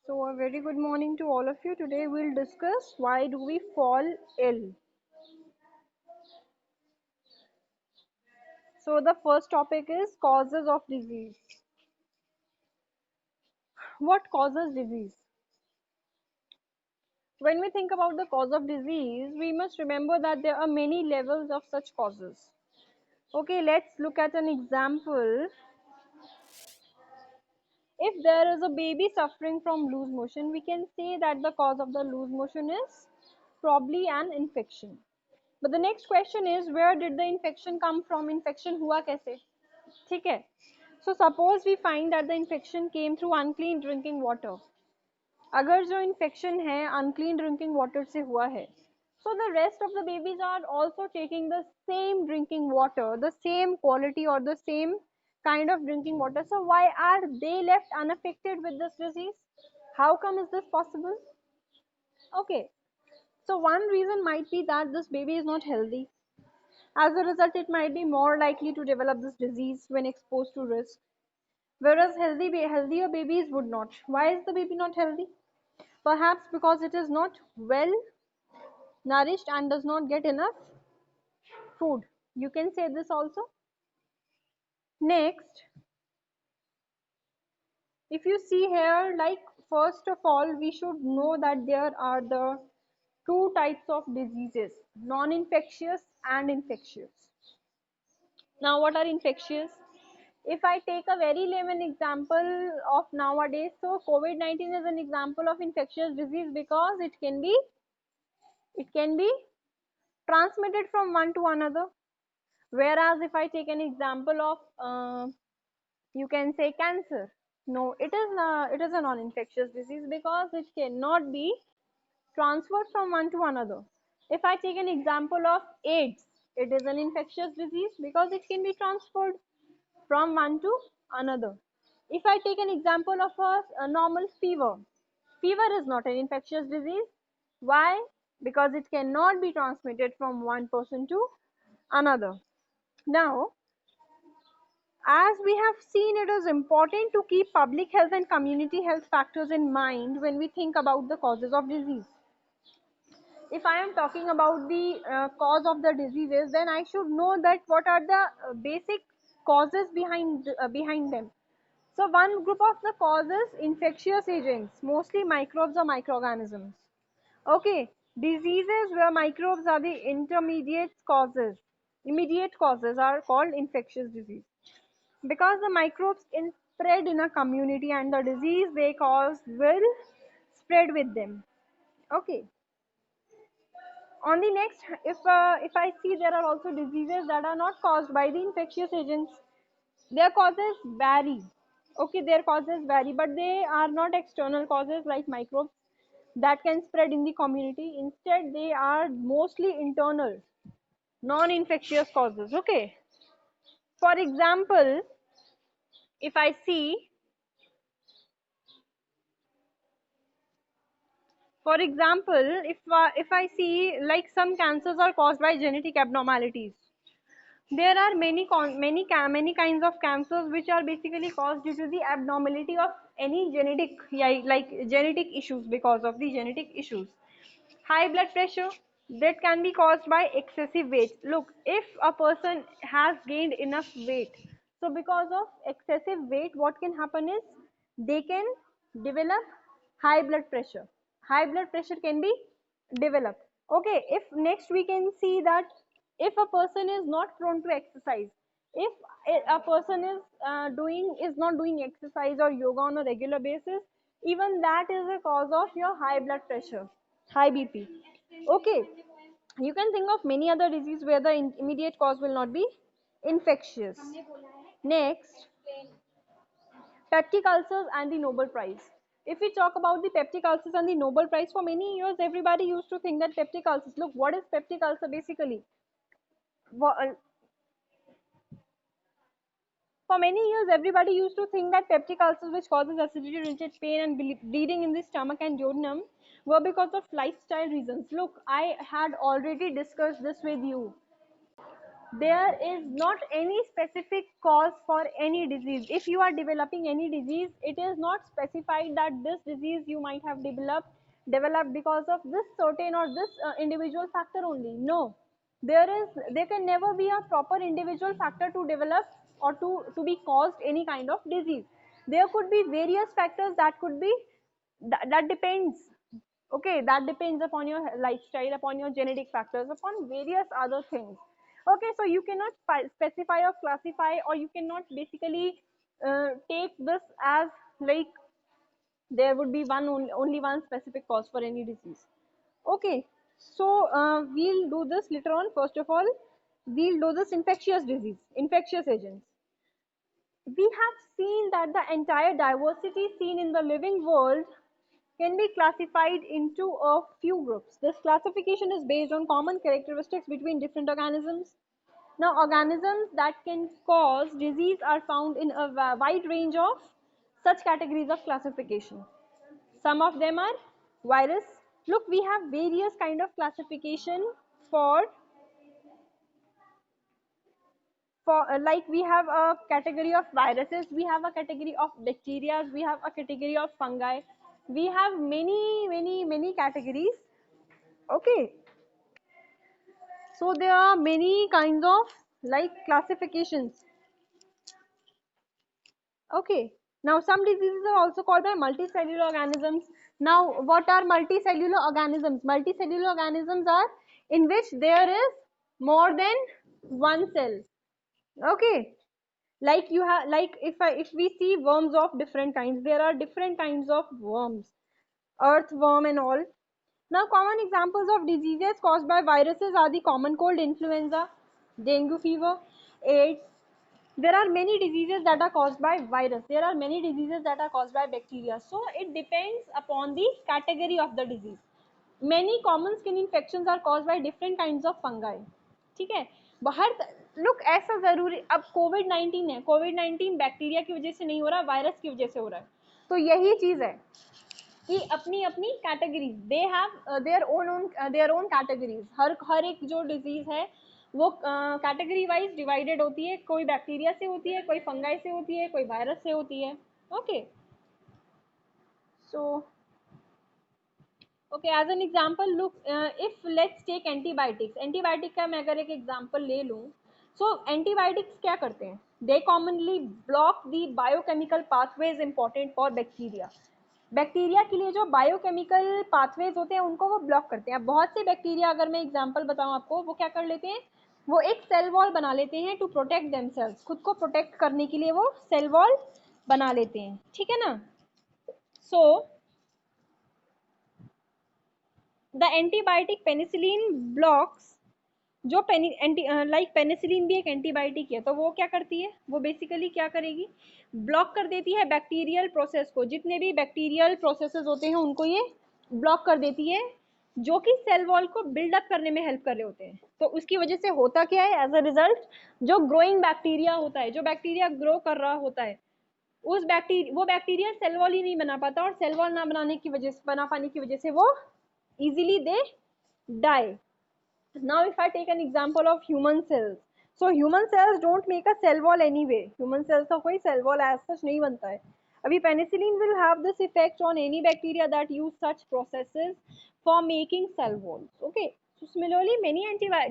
So a very good morning to all of you. Today we'll discuss why do we fall ill. So the first topic is causes of disease. What causes disease? When we think about the cause of disease, we must remember that there are many levels of such causes. Okay, let's look at an example. If there is a baby suffering from loose motion, we can say that the cause of the loose motion is probably an infection. But the next question is, where did the infection come from? Infection हुआ कैसे? ठीक है. So suppose we find that the infection came through unclean drinking water. अगर जो infection है unclean drinking water से हुआ है, so the rest of the babies are also taking the same drinking water, the same quality or the same kind of drinking water. So why are they left unaffected with this disease? How come is this possible? Okay, so one reason might be that this baby is not healthy. As a result, it might be more likely to develop this disease when exposed to risk, whereas healthier babies would not. Why is the baby not healthy? Perhaps because it is not well nourished and does not get enough food. You can say this also. Next, if you see here, like first of all, we should know that there are the two types of diseases, non-infectious and infectious. Now, what are infectious? If I take a very layman example of nowadays, so COVID-19 is an example of infectious disease because it can be transmitted from one to another. Whereas if I take an example of you can say cancer, no, it is a non-infectious disease because it cannot be transferred from one to another. If I take an example of AIDS, it is an infectious disease because it can be transferred from one to another. If I take an example of a normal fever, fever is not an infectious disease. Why? Because it cannot be transmitted from one person to another. Now, as we have seen, it is important to keep public health and community health factors in mind when we think about the causes of disease. If I am talking about the cause of the diseases, then I should know that what are the basic causes behind them. So one group of the causes, infectious agents, mostly microbes or microorganisms. Okay, diseases where microbes are the intermediate causes. Immediate causes are called infectious disease because the microbes can spread in a community and the disease they cause will spread with them. Okay. On the next, if I see, there are also diseases that are not caused by the infectious agents. Their causes vary. Okay, their causes vary, but they are not external causes like microbes that can spread in the community. Instead, they are mostly internal, non-infectious causes. Okay. For example, if I see, for example, if I see like some cancers are caused by genetic abnormalities. There are many kinds of cancers which are basically caused due to the abnormality of any genetic, yeah, like genetic issues, because of the genetic issues. High blood pressure, that can be caused by excessive weight. Look, if a person has gained enough weight, so because of excessive weight, what can happen is they can develop high blood pressure. High blood pressure can be developed. Okay, if next we can see that if a person is not prone to exercise, if a person is not doing exercise or yoga on a regular basis, even that is a cause of your high blood pressure, high BP. Okay, you can think of many other diseases where the immediate cause will not be infectious. Next, peptic ulcers and the Nobel Prize. If we talk about the peptic ulcers and the Nobel Prize, for many years everybody used to think that peptic ulcers, look, what is peptic ulcer basically? For many years, everybody used to think that peptic ulcers, which causes acidity-related pain and bleeding in the stomach and duodenum, were because of lifestyle reasons. Look, I had already discussed this with you. there is not any specific cause for any disease. If you are developing any disease, it is not specified that this disease you might have developed because of this certain or this individual factor only. No, there can never be a proper individual factor to develop or to be caused any kind of disease. There could be various factors that could be that depends. Okay, that depends upon your lifestyle, upon your genetic factors, upon various other things. Okay, so you cannot specify or classify, or you cannot basically take this as like there would be only one specific cause for any disease. Okay, so we'll do this later on. First of all, we'll do this infectious disease, infectious agents. We have seen that the entire diversity seen in the living world can be classified into a few groups. This classification is based on common characteristics between different organisms. Now, organisms that can cause disease are found in a wide range of such categories of classification. Some of them are virus. Look, we have various kind of classification for like we have a category of viruses, we have a category of bacteria, we have a category of fungi, we have many categories. Okay, so there are many kinds of like classifications. Okay, now some diseases are also called by multicellular organisms. Now what are multicellular organisms? Multicellular organisms are in which there is more than one cell. Okay, like you have, like if we see worms of different kinds, there are different kinds of worms, earthworm and all. Now common examples of diseases caused by viruses are the common cold, influenza, dengue fever, AIDS. There are many diseases that are caused by virus, there are many diseases that are caused by bacteria, so it depends upon the category of the disease. Many common skin infections are caused by different kinds of fungi. ठीक है, बाहर look ऐसा जरूरी, अब कोविड-19 है, कोविड-19 bacteria की वजह से नहीं हो रहा, वायरस की वजह से हो रहा है. तो यही चीज है कि अपनी अपनी categories, they have their own categories. हर एक जो डिजीज है वो कैटेगरी वाइज डिवाइडेड होती है. कोई बैक्टीरिया से होती है, कोई फंगाई से होती है, कोई वायरस से होती है. Okay, so okay, as an example look, if let's take antibiotics. Antibiotic का मैं अगर एक एग्जांपल ले लूं, सो एंटीबायोटिक्स क्या करते हैं? They commonly block the biochemical pathways important for bacteria. Bacteria के लिए जो बायोकेमिकल पाथवेज होते हैं उनको वो ब्लॉक करते हैं. अब बहुत से बैक्टीरिया, अगर मैं एग्जांपल बताऊं आपको, वो क्या कर लेते हैं, वो एक सेल वॉल बना लेते हैं टू प्रोटेक्ट देमसेल्व्स. खुद को प्रोटेक्ट करने के लिए वो सेल वॉल बना लेते हैं. ठीक है ना? So the antibiotic penicillin blocks, जो लाइक पेनिसिलिन भी एक एंटीबायोटिक है, तो वो क्या करती है, वो बेसिकली क्या करेगी, ब्लॉक कर देती है बैक्टीरियल प्रोसेस को. जितने भी बैक्टीरियल प्रोसेसेस होते हैं उनको ये ब्लॉक कर देती है, जो कि सेल वॉल को बिल्डअप करने में हेल्प कर रहे होते हैं. तो उसकी वजह से होता क्या है, एज अ रिजल्ट जो ग्रोइंग बैक्टीरिया होता है, जो बैक्टीरिया ग्रो कर रहा होता है, वो बैक्टीरिया सेल वॉल ही नहीं बना पाता, और सेल वॉल ना बना पाने की वजह से वो easily they die. Now if I take an example of human cells, so human cells don't make a cell wall anyway. Human cells का कोई cell wall as such नहीं बनता है. अभी penicillin will have this effect on any bacteria that use such processes for making cell walls. Okay, so similarly many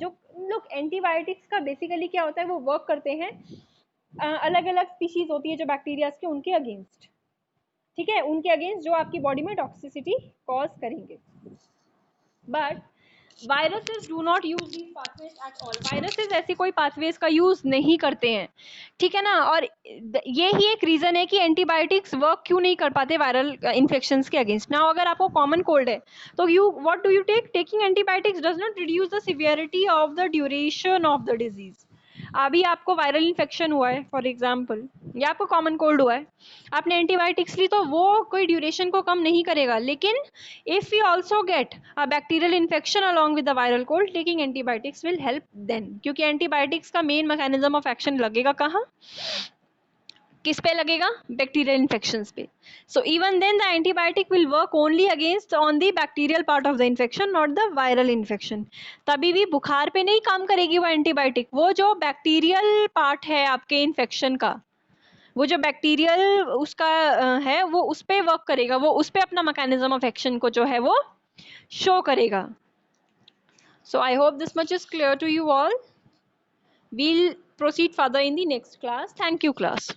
जो लोग antibiotics का basically क्या होता है, वो work करते हैं अलग अलग species होती है जो बैक्टीरिया के, उनके अगेंस्ट. ठीक है, उनके अगेंस्ट जो आपकी बॉडी में टॉक्सिसिटी कॉज करेंगे. But viruses do not use these pathways at all. Viruses ऐसी कोई पाथवेज का यूज नहीं करते हैं. ठीक है ना? और ये ही एक रीजन है कि एंटीबायोटिक्स वर्क क्यों नहीं कर पाते वायरल इन्फेक्शंस के अगेंस्ट. नाउ अगर आपको कॉमन कोल्ड है तो you what do you take? Taking antibiotics does not reduce the severity of the duration of the disease. अभी आपको वायरल इन्फेक्शन हुआ है फॉर एग्जाम्पल, या आपको कॉमन कोल्ड हुआ है, आपने एंटीबायोटिक्स ली, तो वो कोई ड्यूरेशन को कम नहीं करेगा. लेकिन if you also get a bacterial infection along with the viral cold, taking antibiotics will help then. क्योंकि एंटीबायोटिक्स का मेन मैकेनिज्म ऑफ एक्शन लगेगा कहाँ? किस पे लगेगा? बैक्टीरियल इन्फेक्शंस पे. So even then the antibiotic will work only against on the bacterial part of the infection, not the viral infection. तभी भी बुखार पे नहीं काम करेगी वो एंटीबायोटिक. वो जो बैक्टीरियल पार्ट है आपके इन्फेक्शन का, वो जो बैक्टीरियल उसका है, वो उस पे वर्क करेगा, वो उस पे अपना मैकेनिज्म ऑफ एक्शन को जो है वो शो करेगा. So I hope this much is clear to you all. We'll proceed further in the next class. Thank you, class.